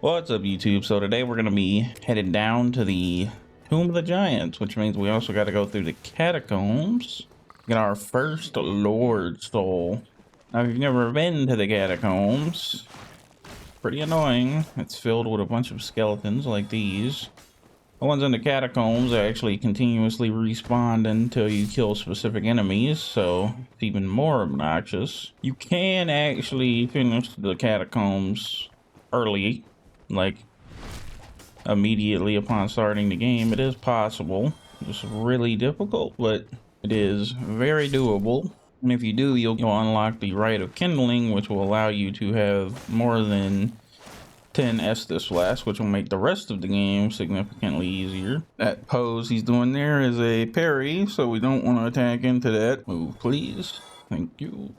What's up, YouTube? So today we're gonna be headed down to the Tomb of the Giants, which means we also got to go through the catacombs, get our first Lord Soul. Now, if you've never been to the catacombs, pretty annoying. It's filled with a bunch of skeletons like these. The ones in the catacombs actually continuously respawn until you kill specific enemies, so it's even more obnoxious. You can actually finish the catacombs early, like immediately upon starting the game. It is possible. It's really difficult, but it is very doable. And if you do, you'll unlock the Rite of Kindling, which will allow you to have more than 10 Estus flasks, which will make the rest of the game significantly easier. That pose he's doing there is a parry, so we don't want to attack into that. Move, please. Thank you.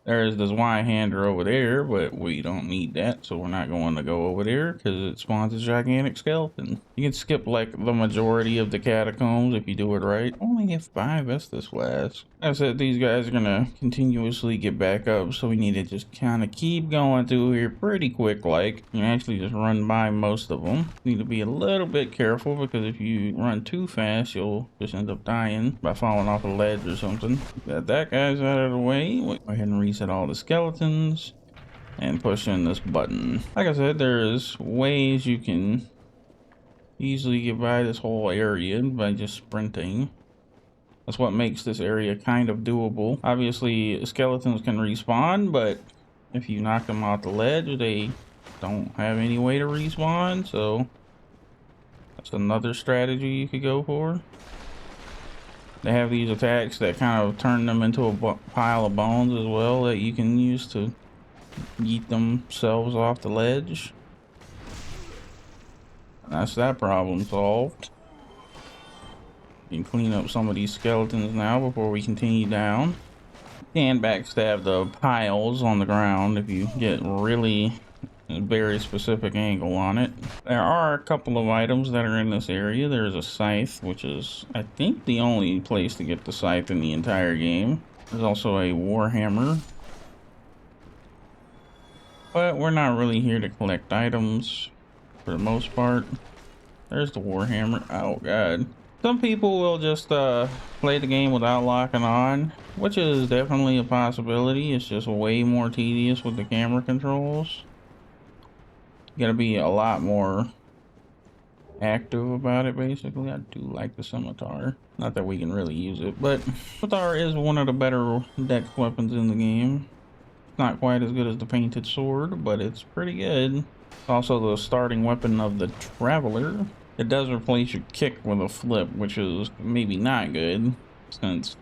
There's the Zweihander over there, but we don't need that, so we're not going to go over there because it spawns a gigantic skeleton. You can skip like the majority of the catacombs if you do it right. Only have 5 Estus flasks. I said these guys are gonna continuously get back up, so we need to just kind of keep going through here pretty quick. Like, you actually just run by most of them. Need to be a little bit careful because if you run too fast, you'll just end up dying by falling off a ledge or something. Got that guy's out of the way. Go ahead and reset all the skeletons and push in this button. Like I said, there's ways you can easily get by this whole area by just sprinting. That's what makes this area kind of doable. Obviously, skeletons can respawn, but if you knock them off the ledge, they don't have any way to respawn, so that's another strategy you could go for. They have these attacks that kind of turn them into a pile of bones as well that you can use to yeet themselves off the ledge. That's that problem solved. You can clean up some of these skeletons now before we continue down. You can backstab the piles on the ground if you get really a very specific angle on it. There are a couple of items that are in this area. There's a scythe, which is, I think, the only place to get the scythe in the entire game. There's also a warhammer. But we're not really here to collect items for the most part. There's the warhammer. Oh god. Some people will just play the game without locking on, which is definitely a possibility. It's just way more tedious with the camera controls. You gotta be a lot more active about it, basically. I do like the scimitar. Not that we can really use it, but scimitar is one of the better dex weapons in the game. Not quite as good as the painted sword, but it's pretty good. It's also the starting weapon of the traveler. It does replace your kick with a flip, which is maybe not good, since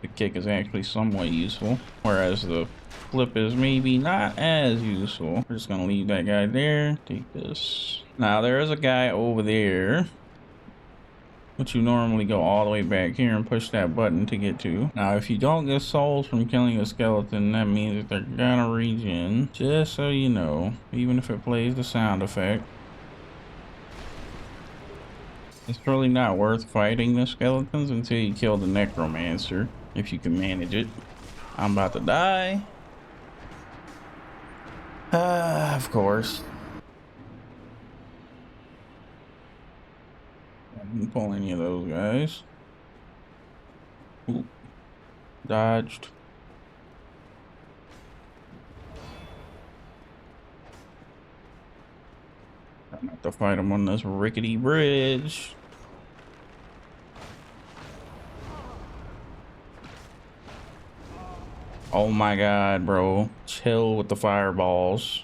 the kick is actually somewhat useful, whereas the flip is maybe not as useful. We're just gonna leave that guy there. Take this. Now there is a guy over there, but you normally go all the way back here and push that button to get to. Now if you don't get souls from killing a skeleton, that means that they're gonna regen, just so you know, even if it plays the sound effect. It's really not worth fighting the skeletons until you kill the necromancer, if you can manage it. I'm about to die. Of course. I didn't pull any of those guys. Ooh. Dodged. I'm gonna have to fight them on this rickety bridge. Oh my god, bro. Chill with the fireballs.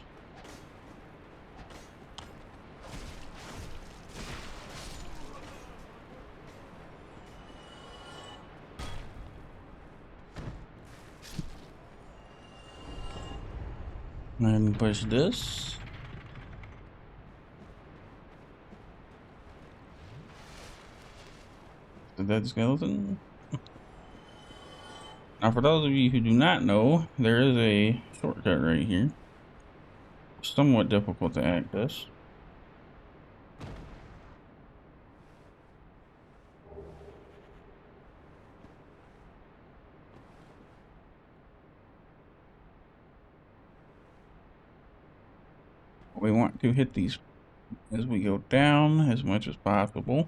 And push this. The dead skeleton. Now, for those of you who do not know, there is a shortcut right here. Somewhat difficult to access. We want to hit these as we go down as much as possible.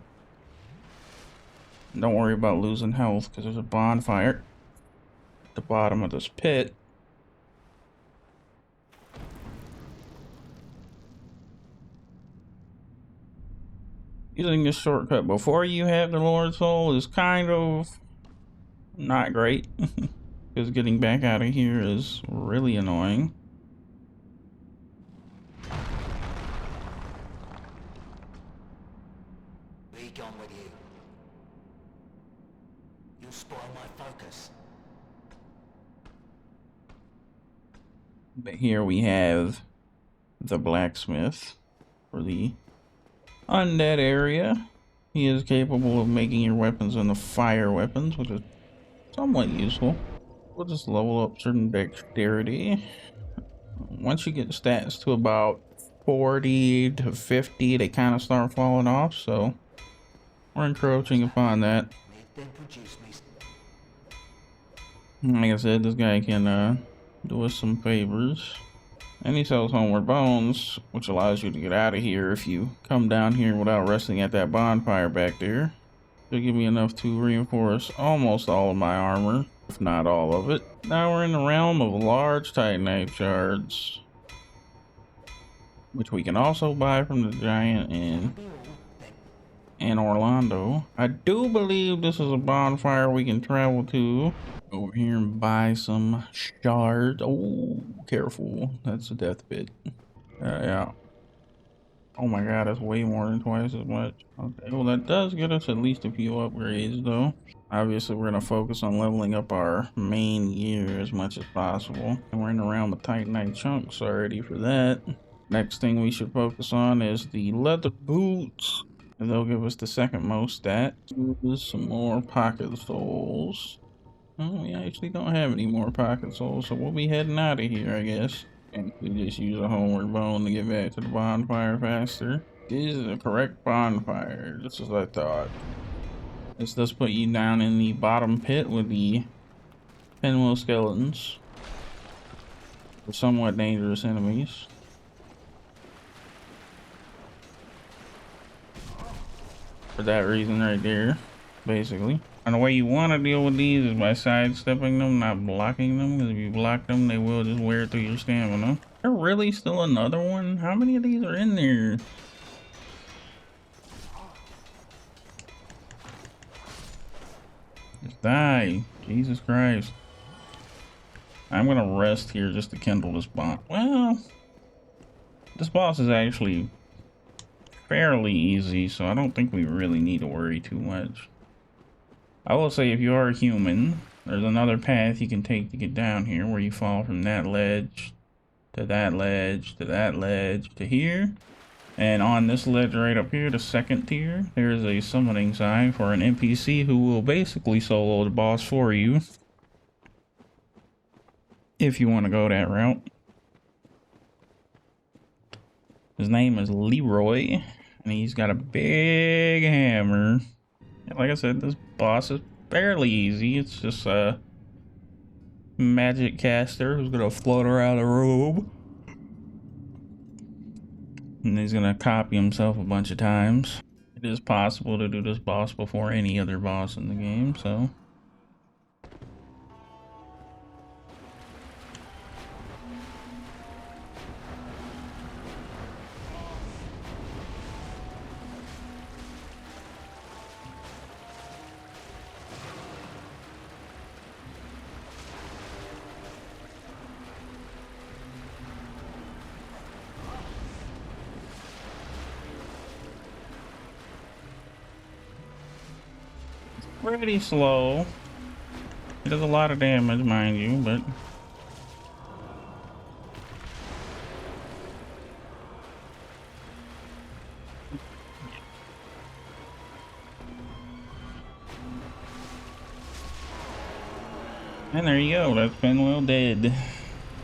Don't worry about losing health because there's a bonfire at the bottom of this pit. Using this shortcut before you have the Lord Soul is kind of not great because getting back out of here is really annoying. Be gone with you. You spoil my focus. But here we have the blacksmith for the undead area. He is capable of making your weapons into fire weapons, which is somewhat useful. We'll just level up certain dexterity. Once you get stats to about 40 to 50, they kind of start falling off, so we're encroaching upon that. Like I said, this guy can do us some favors. And he sells homeward bones, which allows you to get out of here if you come down here without resting at that bonfire back there. It'll give me enough to reinforce almost all of my armor, if not all of it. Now we're in the realm of large titanite shards, which we can also buy from the giant in Orlando. I do believe this is a bonfire we can travel to over here and buy some shards. Oh, careful. That's a death pit. Yeah. Oh my god, that's way more than twice as much. Okay, well that does get us at least a few upgrades though. Obviously we're going to focus on leveling up our main gear as much as possible. And we're in the realm of titanite chunks already for that. Next thing we should focus on is the leather boots. And they'll give us the second most stats. Some more pocket souls. Oh, we actually don't have any more pocket souls, so we'll be heading out of here, I guess. And we just use a homeward bone to get back to the bonfire faster. This is the correct bonfire, just as I thought. This does put you down in the bottom pit with the pinwheel skeletons. They're somewhat dangerous enemies. For that reason right there, basically. And the way you want to deal with these is by sidestepping them, not blocking them. Because if you block them, they will just wear through your stamina. There really still another one? How many of these are in there? Just die. Jesus Christ. I'm going to rest here just to kindle this boss. Well, this boss is actually fairly easy, so I don't think we really need to worry too much. I will say if you are a human, there's another path you can take to get down here where you fall from that ledge to that ledge to that ledge to here. And on this ledge right up here, the second tier, there's a summoning sign for an NPC who will basically solo the boss for you. If you want to go that route. His name is Leroy, and he's got a big hammer. And like I said, this boss is fairly easy. It's just a magic caster who's gonna float around the room. And he's gonna copy himself a bunch of times. It is possible to do this boss before any other boss in the game, so. Pretty slow. It does a lot of damage, mind you, but and there you go, that's Pinwheel dead.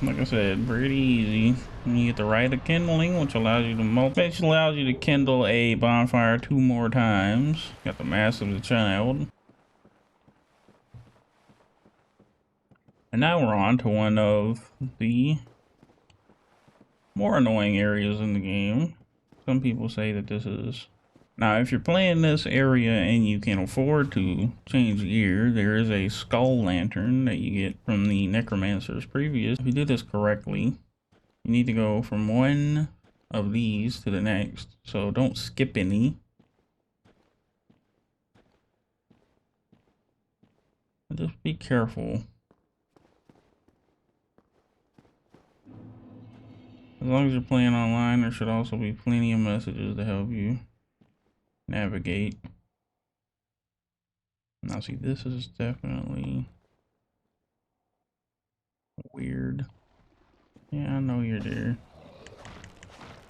Like I said, pretty easy. And you get the right of kindling, which allows you to which allows you to kindle a bonfire 2 more times. Got the Mask of the Child. And now we're on to one of the more annoying areas in the game. Some people say that this is... Now, if you're playing this area and you can afford to change gear, there is a skull lantern that you get from the necromancers previous. If you do this correctly, you need to go from one of these to the next. So don't skip any. Just be careful. As long as you're playing online, there should also be plenty of messages to help you navigate. Now see, this is definitely weird. Yeah, I know you're there.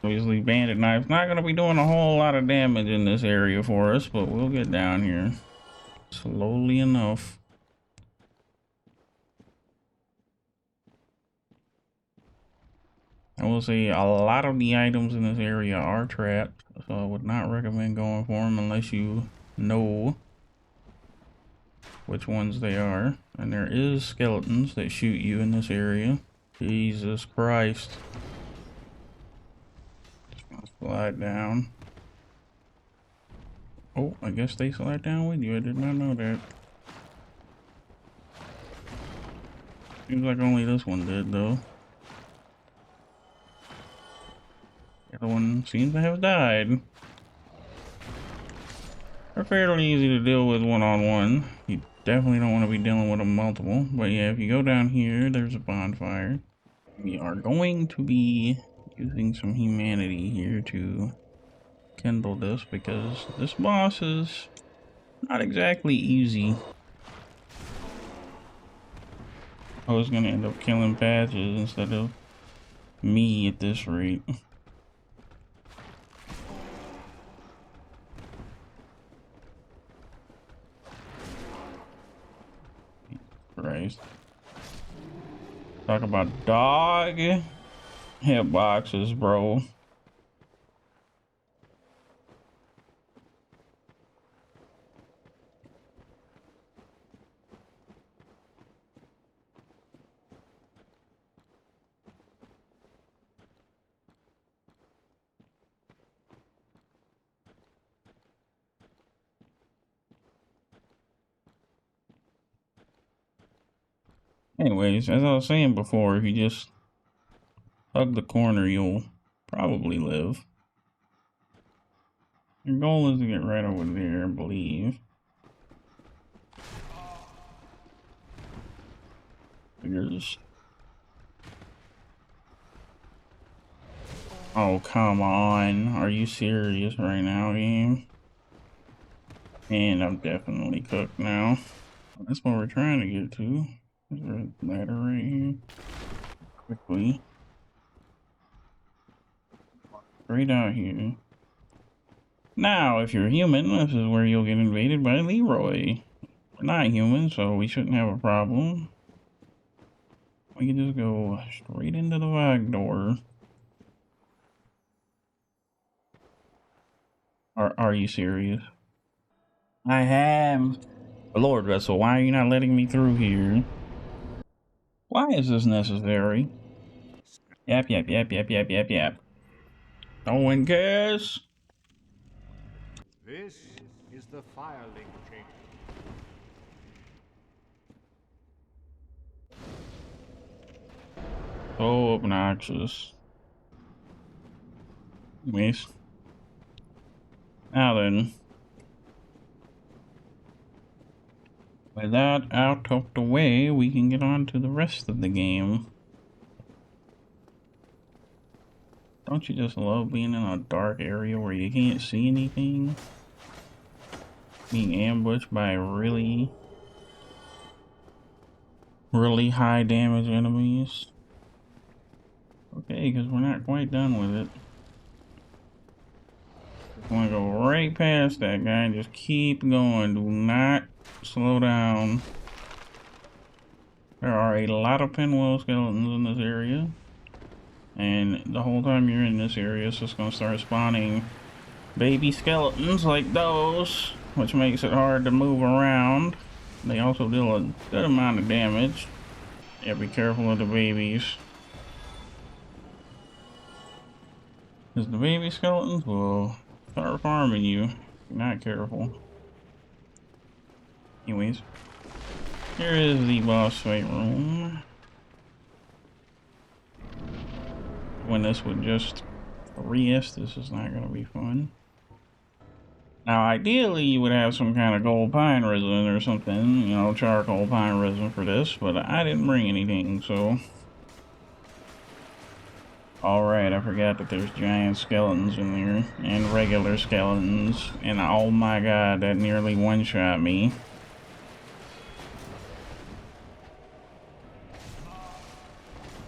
Obviously, bandit knife's not going to be doing a whole lot of damage in this area for us, but we'll get down here slowly enough. I will say a lot of the items in this area are trapped, so I would not recommend going for them unless you know which ones they are. And there is skeletons that shoot you in this area. Jesus Christ. Just gonna slide down. Oh, I guess they slide down with you. I did not know that. Seems like only this one did, though. The other one seems to have died. They're fairly easy to deal with one-on-one. You definitely don't want to be dealing with them multiple. But yeah, if you go down here, there's a bonfire. We are going to be using some humanity here to kindle this, because this boss is not exactly easy. I was gonna end up killing Patches instead of me at this rate. Christ. Talk about dog hitboxes, bro. Anyways, as I was saying before, if you just hug the corner, you'll probably live. Your goal is to get right over there, I believe. Figures. Oh, come on. Are you serious right now, game? And I'm definitely cooked now. That's what we're trying to get to. There's a ladder right here. Quickly. Straight out here. Now, if you're human, this is where you'll get invaded by Leroy. We're not human, so we shouldn't have a problem. We can just go straight into the back door. Are you serious? I am. Lord Vessel, why are you not letting me through here? Why is this necessary? Yap, yap, yap, yap, yap, yap, yap. No one cares. This is the firelink chamber. So obnoxious. Anyways. Now then. With that out of the way, we can get on to the rest of the game. Don't you just love being in a dark area where you can't see anything? Being ambushed by really high damage enemies. Okay, because we're not quite done with it. Just want to go right past that guy and just keep going. Do not slow down. There are a lot of pinwheel skeletons in this area. And the whole time you're in this area, it's just going to start spawning baby skeletons like those, which makes it hard to move around. They also deal a good amount of damage. Yeah, be careful of the babies. Because the baby skeletons will start farming you if you're not careful. Anyways, here is the boss fight room. When this would just this is not going to be fun. Now, ideally, you would have some kind of gold pine resin or something, you know, charcoal pine resin for this, but I didn't bring anything, so. Alright, I forgot that there's giant skeletons in there, and regular skeletons, and oh my god, that nearly one-shot me.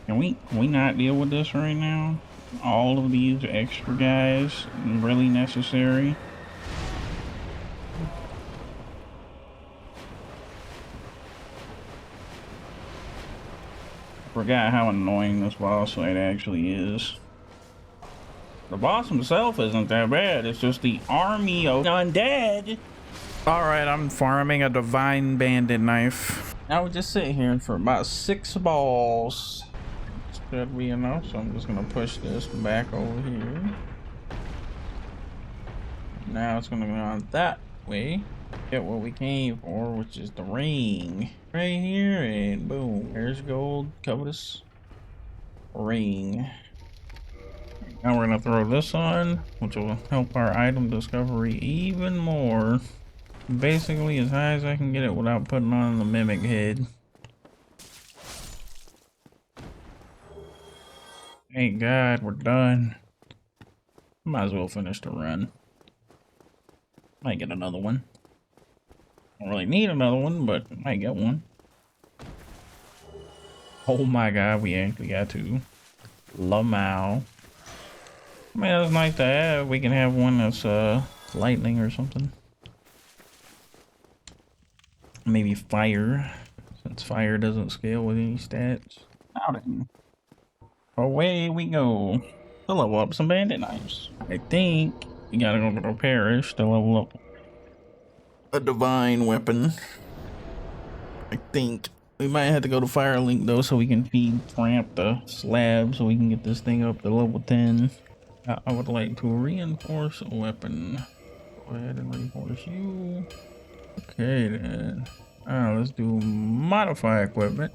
Can we not deal with this right now? All of these extra guys really necessary? Forgot how annoying this boss fight actually is. The boss himself isn't that bad, it's just the army of undead. Alright, I'm farming a divine bandit knife. Now we just sit here for about 6 balls. Should be enough, so I'm just gonna push this back over here. Now it's gonna go on that way. Get what we came for, which is the ring. Right here, and boom. There's gold, covetous ring. Now we're gonna throw this on, which will help our item discovery even more. Basically as high as I can get it without putting on the mimic head. Thank God, we're done. Might as well finish the run. Might get another one. Don't really need another one, but might get one. Oh my god, we actually got two. Lamau. I mean, that's nice to have. We can have one that's lightning or something. Maybe fire, since fire doesn't scale with any stats. Now then. Away we go to level up some bandit knives. I think you gotta go to the parish to level up a divine weapon. I think we might have to go to Firelink though, so we can feed Tramp the slab so we can get this thing up to level 10. I would like to reinforce a weapon. Go ahead and reinforce you. Okay then. Let's do modify equipment.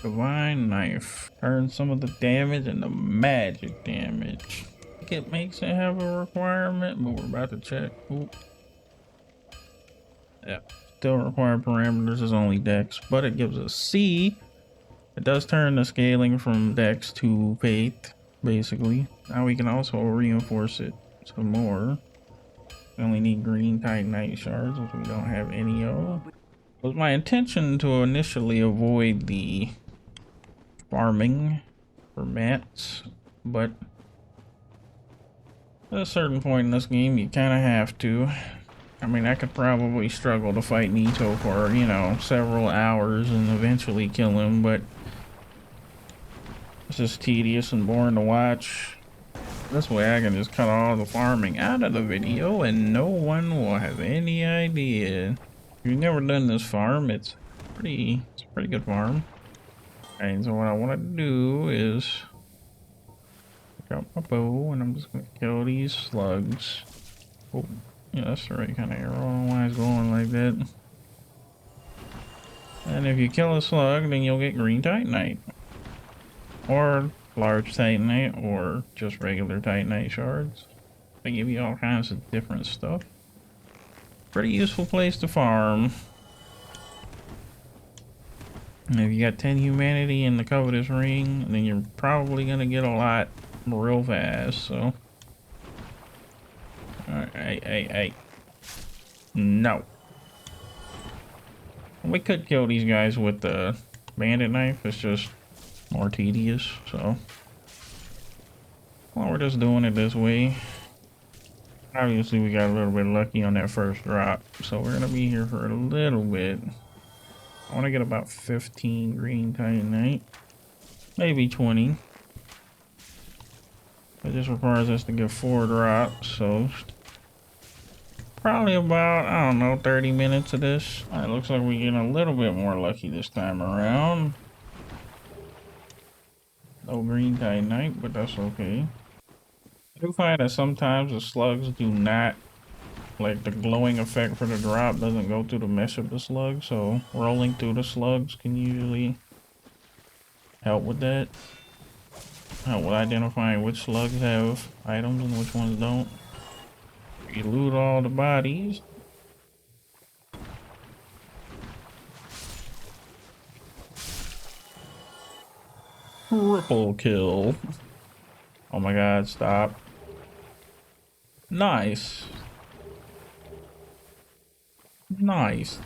Divine knife. Turn some of the damage into magic damage. I think it makes it have a requirement, but we're about to check. Oop. Yeah, still required parameters is only dex, but it gives us C. It does turn the scaling from dex to faith, basically. Now we can also reinforce it some more. We only need green titanite shards, which we don't have any of. It was my intention to initially avoid the farming for mats, but at a certain point in this game you kind of have to. I mean, I could probably struggle to fight Nito for, you know, several hours and eventually kill him, but it's just tedious and boring to watch. This way I can just cut all the farming out of the video and no one will have any idea. If you've never done this farm, it's a pretty good farm. And so what I want to do is pick up my bow and I'm just going to kill these slugs. Oh, yeah, that's the right kind of arrow. I don't know why it's going like that. And if you kill a slug, then you'll get green titanite. Or large titanite, or just regular titanite shards. They give you all kinds of different stuff. Pretty useful place to farm. And if you got 10 humanity in the covetous ring, then you're probably gonna get a lot real fast, so. Alright, hey. No. We could kill these guys with the bandit knife, it's just more tedious, so. Well, we're just doing it this way. Obviously, we got a little bit lucky on that first drop, so we're gonna be here for a little bit. I want to get about 15 green titanite, maybe 20. It just requires us to get 4 drops, so probably about, I don't know, 30 minutes of this. It looks like we're getting a little bit more lucky this time around. No green titanite, but that's okay. I do find that sometimes the slugs do not, like the glowing effect for the drop doesn't go through the mesh of the slug, so rolling through the slugs can usually help with that. Help with identifying which slugs have items and which ones don't. You loot all the bodies. Triple kill. Oh my god, stop. Nice. Nice.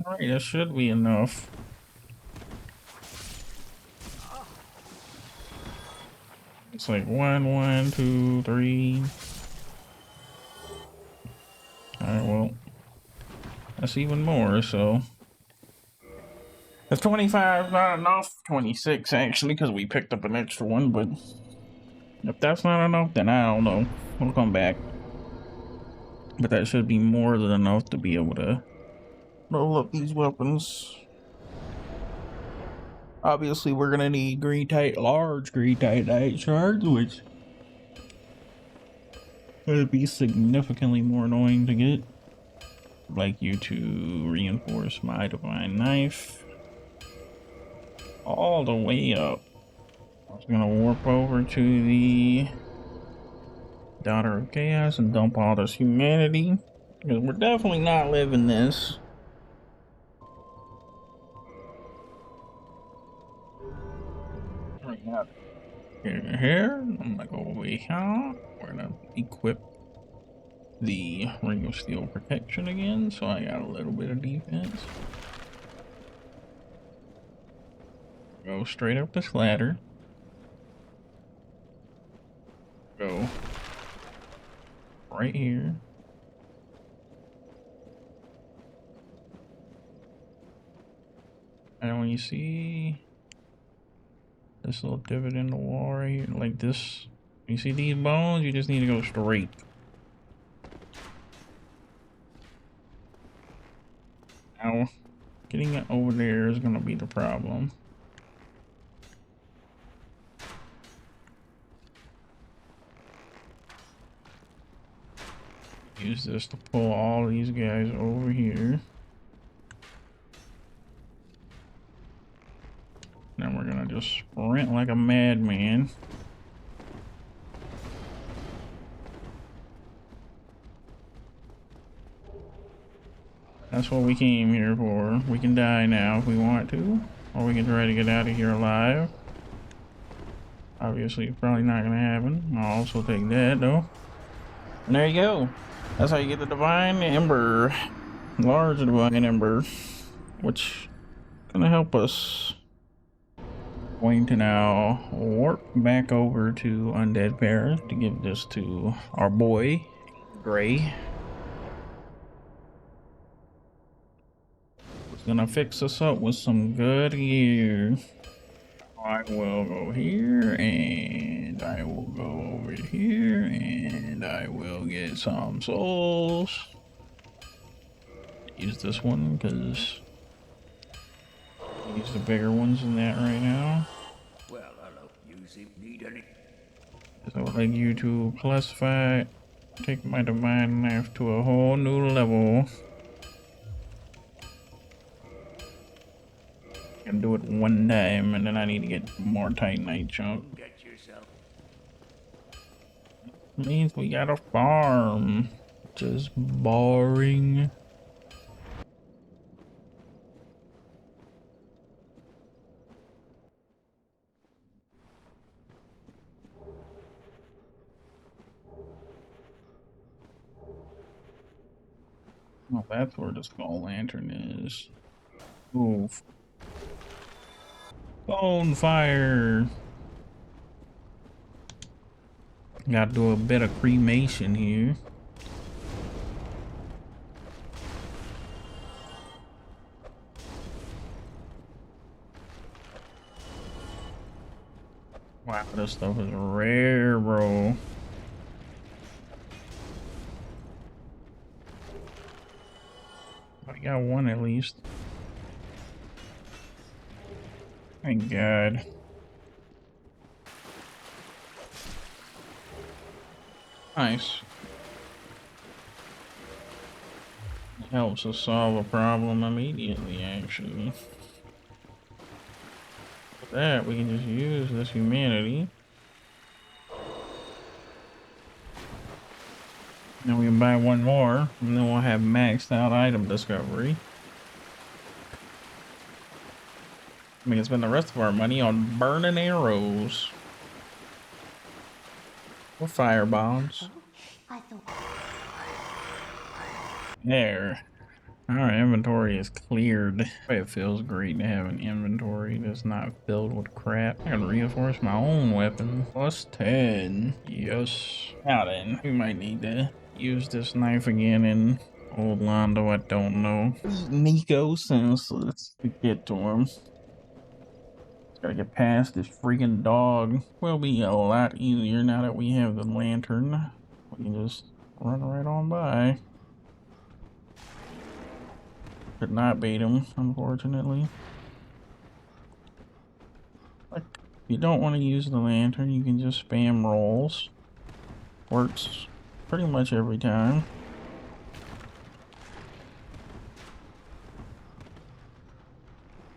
Alright, that should be enough. It's like 1, 2, 3. Alright, well, that's even more, so. If 25 is not enough, 26 actually, because we picked up an extra one, but if that's not enough, then I don't know. We'll come back. But that should be more than enough to be able to roll up these weapons. Obviously, we're gonna need large green titanite shards, which would be significantly more annoying to get. I'd like you to reinforce my divine knife all the way up. I was gonna warp over to the Daughter of Chaos and dump all this humanity, because we're definitely not living this. Here, I'm gonna go over here. We're gonna equip the Ring of Steel protection again, so I got a little bit of defense. Go straight up this ladder. Go right here. And when you see this little divot in the wall right here, like this, you see these bones, you just need to go straight. Now, getting it over there is gonna be the problem. Use this to pull all these guys over here. Then we're gonna just sprint like a madman. That's what we came here for. We can die now if we want to, or we can try to get out of here alive. Obviously, it's probably not gonna happen. I'll also take that though. And there you go. That's how you get the Divine Ember. Large Divine Ember, which is gonna help us. Going to now warp back over to Undead Paris to give this to our boy, Gray. It's gonna fix us up with some good gear. I will go here, and I will go over here, and I will get some souls. Use this one, because use the bigger ones than that right now. Well, hello. Use it. Need any? So I would like you to classify, take my divine knife to a whole new level. And do it one time, and then I need to get more titanite chunk. Get yourself. Means we gotta farm, which is boring. Oh, that's where the skull lantern is. Oof. Bonfire. Gotta do a bit of cremation here. Wow, this stuff is rare, bro. I got one at least. Thank God. Nice. Helps us solve a problem immediately, actually. With that, we can just use this humanity. Then we can buy one more, and then we'll have maxed out item discovery. We can spend the rest of our money on burning arrows. Or fire bombs. There. Our inventory is cleared. It feels great to have an inventory that's not filled with crap. I can reinforce my own weapon. Plus 10. Yes. Now then, we might need to use this knife again in Old Londo. I don't know. Nico senseless to get to him. Gotta get past this freaking dog. Will be a lot easier now that we have the lantern. We can just run right on by. Could not beat him, unfortunately. Like, if you don't want to use the lantern, you can just spam rolls. Works pretty much every time.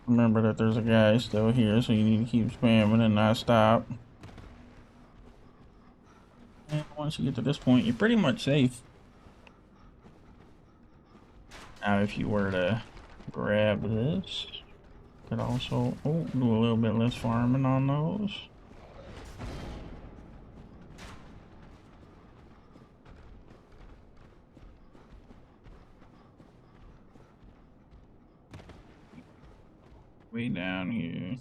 Remember that there's a guy still here, so you need to keep spamming and not stop. And once you get to this point, you're pretty much safe. Now, if you were to grab this, could also do a little bit less farming on those. Way down here,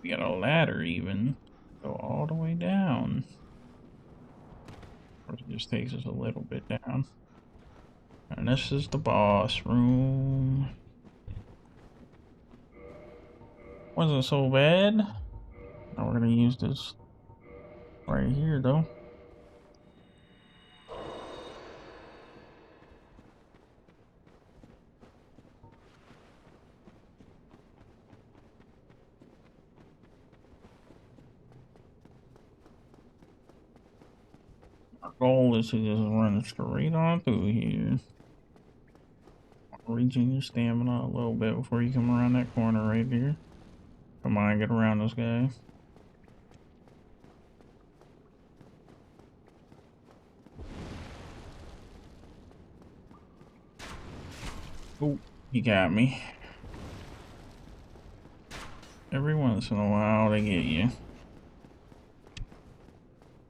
we got a ladder even. Go all the way down. Or it just takes us a little bit down. And this is the boss room. Wasn't so bad. Now we're gonna use this right here though. Our goal is to just run straight on through here. Regen your stamina a little bit before you come around that corner right here. Come on, get around this guy. Oh, he got me. Every once in a while they get you.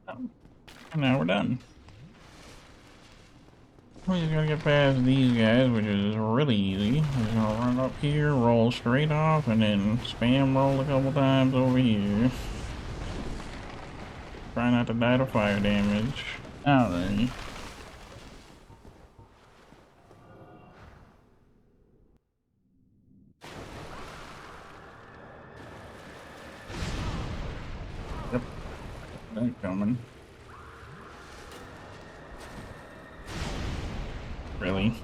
Oh, and now we're done. We just gotta get past these guys, which is really easy. We're just gonna run up here, roll straight off, and then spam roll a couple times over here. Try not to die to fire damage. Now then. Yep. They're coming. Really?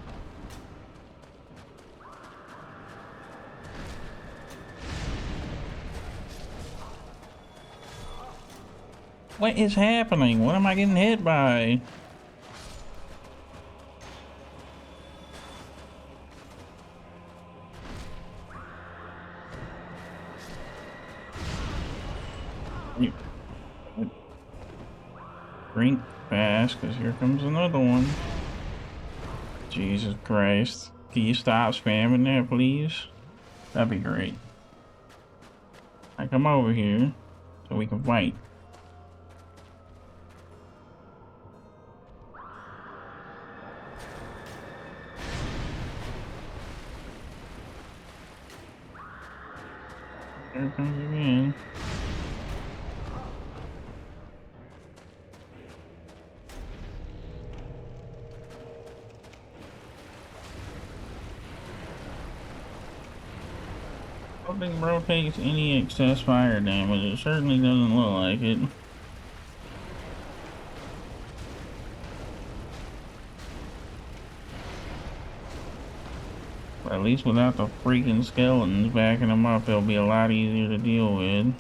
What is happening? What am I getting hit by? Drink fast, because here comes another one. Jesus Christ. Can you stop spamming that, please? That'd be great. I come over here so we can fight. There comes again. I don't think bro takes any excess fire damage. It certainly doesn't look like it. But at least without the freaking skeletons backing them up, it'll be a lot easier to deal with.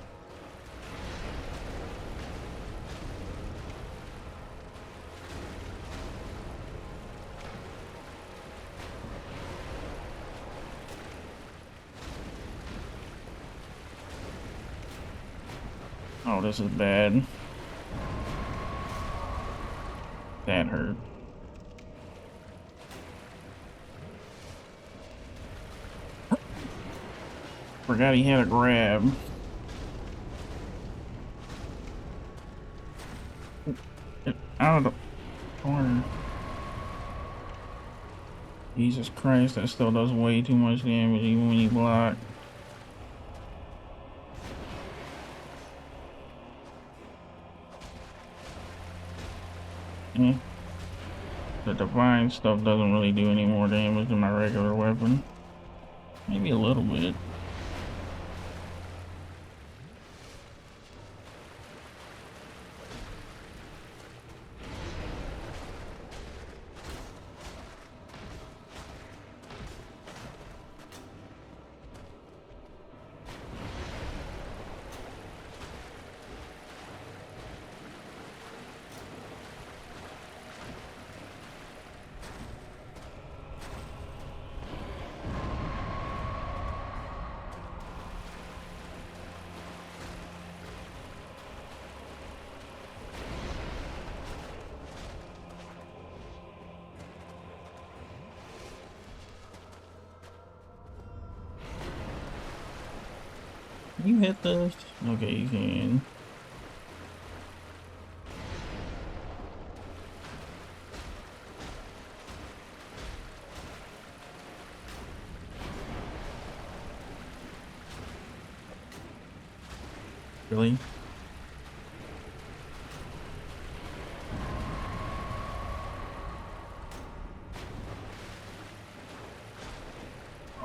Oh, this is bad. That hurt. Forgot he had a grab. Get out of the corner. Jesus Christ, that still does way too much damage even when you block. The divine stuff doesn't really do any more damage than my regular weapon. Maybe a little bit. Can you hit this? Okay, you can. Really?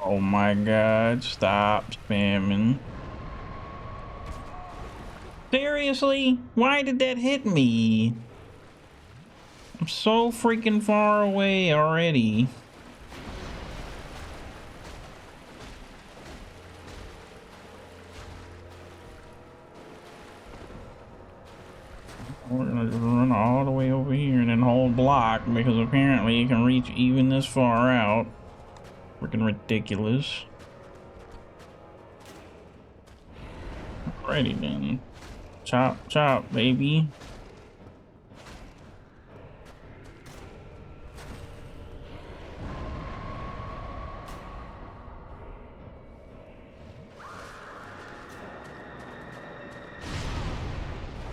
Oh my god, stop spamming. Seriously? Why did that hit me? I'm so freaking far away already. We're gonna just run all the way over here and then hold block because apparently you can reach even this far out. Freaking ridiculous. Alrighty then. Chop, chop, baby.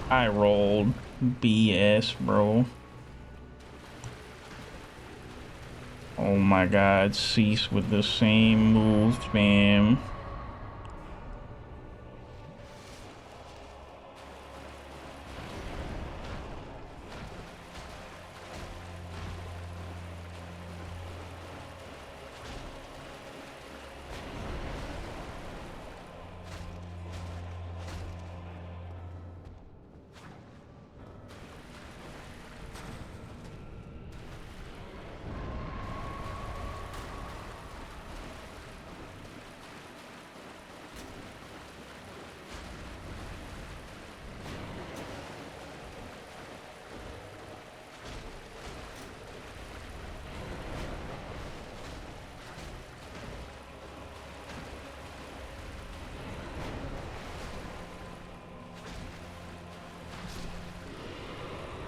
I rolled. BS, bro. Oh my god, cease with the same move spam.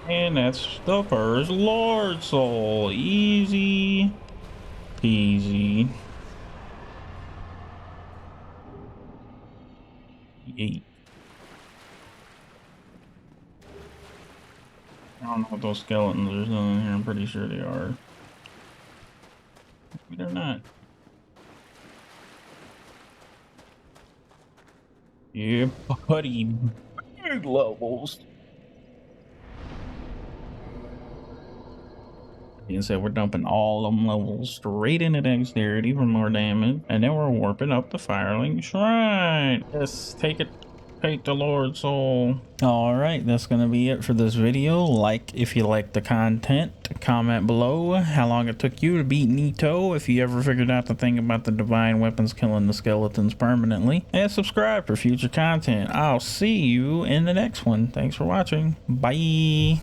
And that's the first Lord Soul. Easy peasy. Yeet. I don't know what those skeletons are still in here. I'm pretty sure they are. Maybe they're not. Yeah, buddy. Big levels. Being said, we're dumping all them levels straight into dexterity for more damage, and then we're warping up the Firelink Shrine. Yes, take it. Take the Lord Soul. All right, that's gonna be it for this video. Like if you like the content, comment below how long it took you to beat Nito, if you ever figured out the thing about the divine weapons killing the skeletons permanently, and subscribe for future content. I'll see you in the next one. Thanks for watching. Bye.